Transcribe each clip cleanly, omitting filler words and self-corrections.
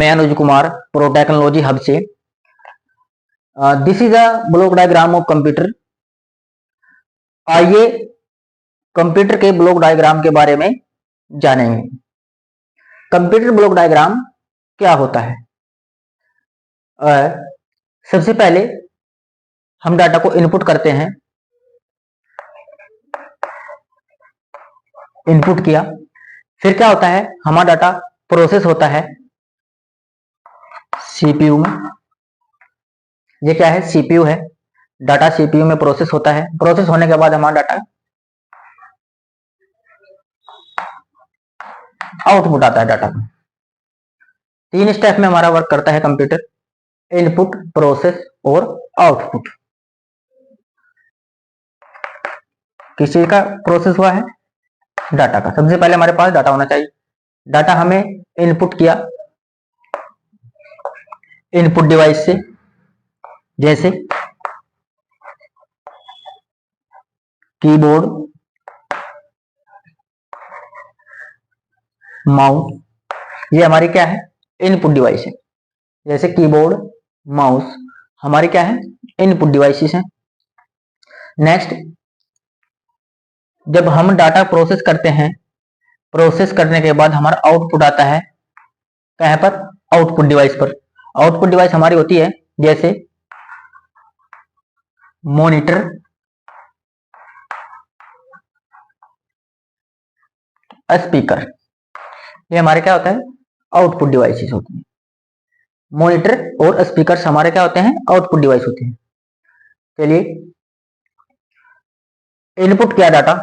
मैं Anuj Kumar pro technology hub से। This is a block diagram of computer. आइए computer के ब्लॉक डायग्राम के बारे में जानेंगे। कंप्यूटर ब्लॉक डायग्राम क्या होता है? सबसे पहले हम डाटा को इनपुट करते हैं। इनपुट किया, फिर क्या होता है, हमारा डाटा प्रोसेस होता है सीपीयू में। ये क्या है? सीपीयू है। डाटा सीपीयू में प्रोसेस होता है। प्रोसेस होने के बाद हमारा डाटा आउटपुट आता है। डाटा का 3 स्टेप में हमारा वर्क करता है कंप्यूटर: इनपुट, प्रोसेस और आउटपुट। किस चीज का प्रोसेस हुआ है? डाटा का। सबसे पहले हमारे पास डाटा होना चाहिए। डाटा हमें इनपुट किया इनपुट डिवाइस से, जैसे कीबोर्ड, माउस। ये हमारी क्या है? इनपुट डिवाइस है। जैसे कीबोर्ड, माउस हमारी क्या है? इनपुट डिवाइसेस हैं। नेक्स्ट, जब हम डाटा प्रोसेस करते हैं, प्रोसेस करने के बाद हमारा आउटपुट आता है कहां पर? आउटपुट डिवाइस पर। आउटपुट डिवाइस हमारी होती है जैसे मॉनिटर, स्पीकर। ये हमारे क्या होता है? आउटपुट डिवाइसेस होती हैं। मॉनिटर और स्पीकर हमारे क्या होते हैं? आउटपुट डिवाइस होते हैं। चलिए, इनपुट किया डाटा,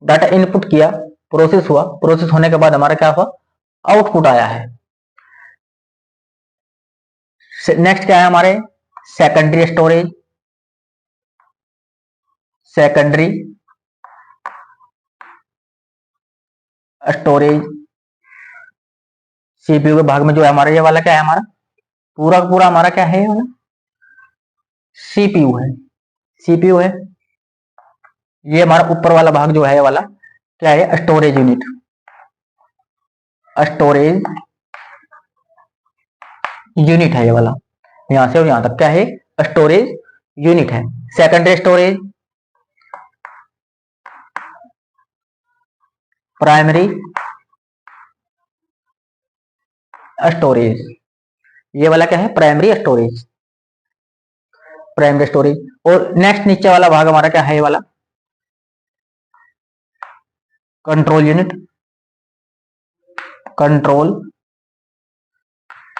डाटा इनपुट किया, प्रोसेस हुआ, प्रोसेस होने के बाद हमारा क्या हुआ? आउटपुट आया है। नेक्स्ट क्या है हमारे? Secondary storage. Secondary storage CPU के भाग में जो है हमारा, ये वाला क्या है? हमारा पूरा पूरा हमारा क्या है? ये वाला सीपीयू है। सीपीयू है। ये हमारा ऊपर वाला भाग जो है, ये वाला क्या है? Storage unit. स्टोरेज यूनिट है ये वाला। यहां से और यहां तक क्या है? स्टोरेज यूनिट है। Secondary storage, primary storage. ये वाला क्या है? Primary storage. Primary storage. और नेक्स्ट नीचे वाला भाग हमारा क्या है? ये वाला control unit. Control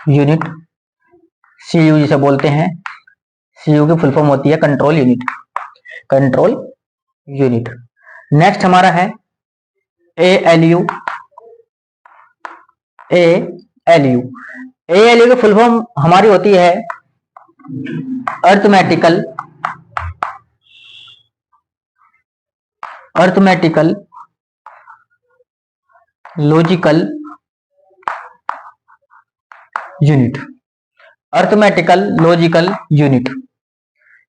unit, CU जिसे बोलते हैं। सीयू की फुल फॉर्म होती है control unit. Control unit. Next हमारा है एएलयू। एएलयू, एएलयू की फुल फॉर्म हमारी होती है arithmetical logical unit. Arithmetical logical unit.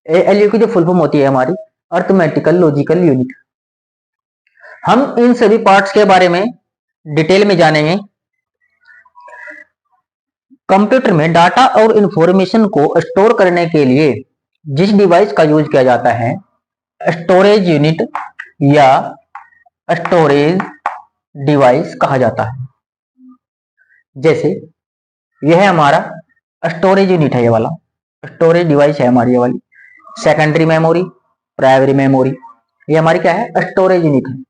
ALU की जो फुल फॉर्म होती है हमारी अर्थमेटिकल लॉजिकल यूनिट। हम इन सभी पार्ट्स के बारे में डिटेल में जानेंगे। कंप्यूटर में डाटा और इंफॉर्मेशन को स्टोर करने के लिए जिस डिवाइस का यूज किया जाता है, स्टोरेज यूनिट या स्टोरेज डिवाइस कहा जाता है। जैसे यह हमारा स्टोरेज यूनिट है, ये वाला स्टोरेज डिवाइस है हमारी, ये वाली सेकेंडरी मेमोरी, प्राइमरी मेमोरी। ये हमारी क्या है? स्टोरेज यूनिट है।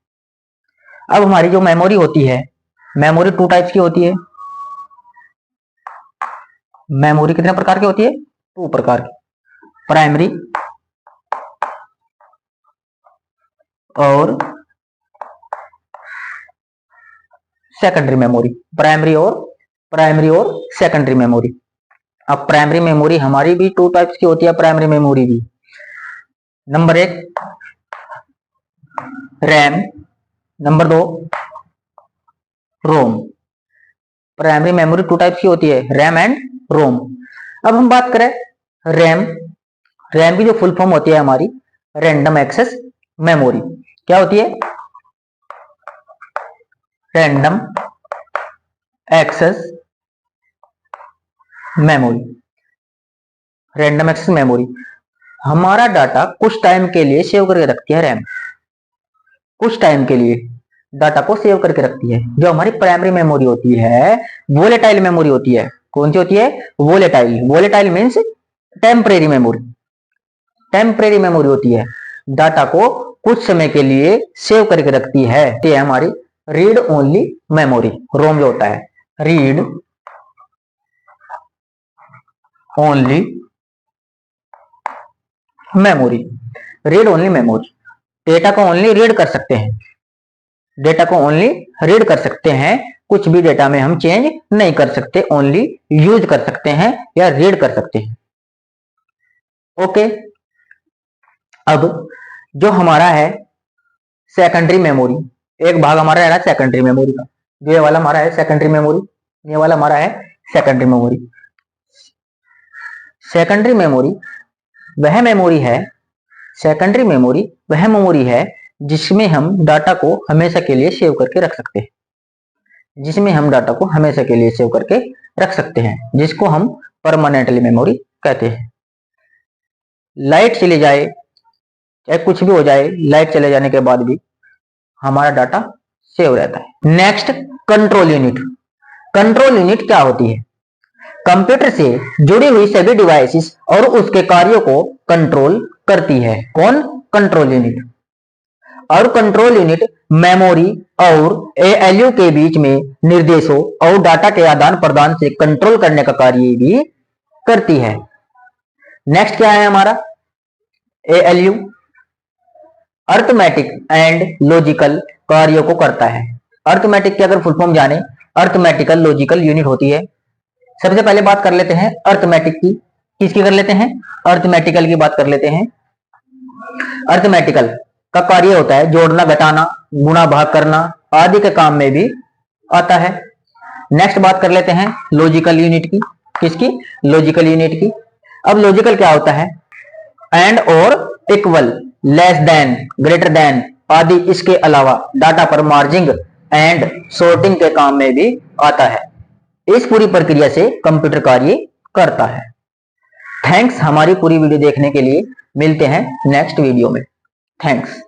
अब हमारी जो मेमोरी होती है, मेमोरी 2 टाइप्स की होती है। मेमोरी कितने प्रकार की होती है? 2 प्रकार की, प्राइमरी और सेकेंडरी मेमोरी। प्राइमरी और सेकेंडरी मेमोरी। अब प्राइमरी मेमोरी हमारी भी 2 टाइप्स की होती है। प्राइमरी मेमोरी भी, नंबर 1 रैम, नंबर 2 रोम। प्राइमरी मेमोरी 2 टाइप्स की होती है, रैम एंड रोम। अब हम बात करें रैम। रैम की जो फुल फॉर्म होती है हमारी रैंडम एक्सेस मेमोरी। क्या होती है? Random access memory. Random access memory हमारा डाटा कुछ टाइम के लिए सेव करके रखती है रैम, कुछ टाइम के लिए डाटा को सेव करके रखती है। जो हमारी प्राइमरी मेमोरी होती है वोलेटाइल मेमोरी होती है। कौन सी होती है? Volatile. Volatile means temporary memory. Temporary memory होती है, डाटा को कुछ समय के लिए सेव करके रखती है। ये हमारी रीड ओनली मेमोरी, रोम जो होता है read only memory. Read only memory, data को ओनली रीड कर सकते हैं, डेटा को ओनली रीड कर सकते हैं, कुछ भी डेटा में हम चेंज नहीं कर सकते, ओनली यूज कर सकते हैं या रीड कर सकते हैं। ओके, अब जो हमारा है सेकेंडरी मेमोरी, एक भाग हमारा है सेकेंडरी मेमोरी का, जो ये वाला हमारा है सेकेंडरी मेमोरी, ये वाला हमारा है सेकेंडरी मेमोरी। सेकेंडरी मेमोरी वह मेमोरी है, सेकेंडरी मेमोरी वह मेमोरी है जिसमें हम डाटा को हमेशा के लिए सेव करके रख सकते हैं, जिसमें हम डाटा को हमेशा के लिए सेव करके रख सकते हैं, जिसको हम परमानेंटली मेमोरी कहते हैं। लाइट चली जाए चाहे कुछ भी हो जाए, लाइट चले जाने के बाद भी हमारा डाटा सेव रहता है। Next, control unit. Control unit क्या होती है? कंप्यूटर से जुड़ी हुई सभी डिवाइसेस और उसके कार्यों को कंट्रोल करती है। कौन? Control unit. और कंट्रोल यूनिट मेमोरी और एएलयू के बीच में निर्देशों और डाटा के आदान प्रदान से कंट्रोल करने का कार्य भी करती है। नेक्स्ट क्या है हमारा? एएलयू अर्थमेटिक एंड लॉजिकल कार्यों को करता है। अर्थमेटिक की अगर फुल फॉर्म जाने, अर्थमेटिकल लॉजिकल यूनिट होती है। सबसे पहले बात कर लेते हैं अर्थमेटिक की। किसकी कर लेते हैं? अर्थमेटिकल की बात कर लेते हैं। अर्थमेटिकल का कार्य होता है जोड़ना, घटाना, गुणा, भाग करना आदि के काम में भी आता है। नेक्स्ट बात कर लेते हैं लॉजिकल यूनिट की। किसकी? लॉजिकल यूनिट की। अब लॉजिकल क्या होता है? एंड और equal, less than, greater than आदि इसके अलावा डाटा पर मार्जिंग एंड सॉर्टिंग के काम में भी आता है। इस पूरी प्रक्रिया से कंप्यूटर कार्य करता है। थैंक्स हमारी पूरी वीडियो देखने के लिए। मिलते हैं नेक्स्ट वीडियो में। थैंक्स।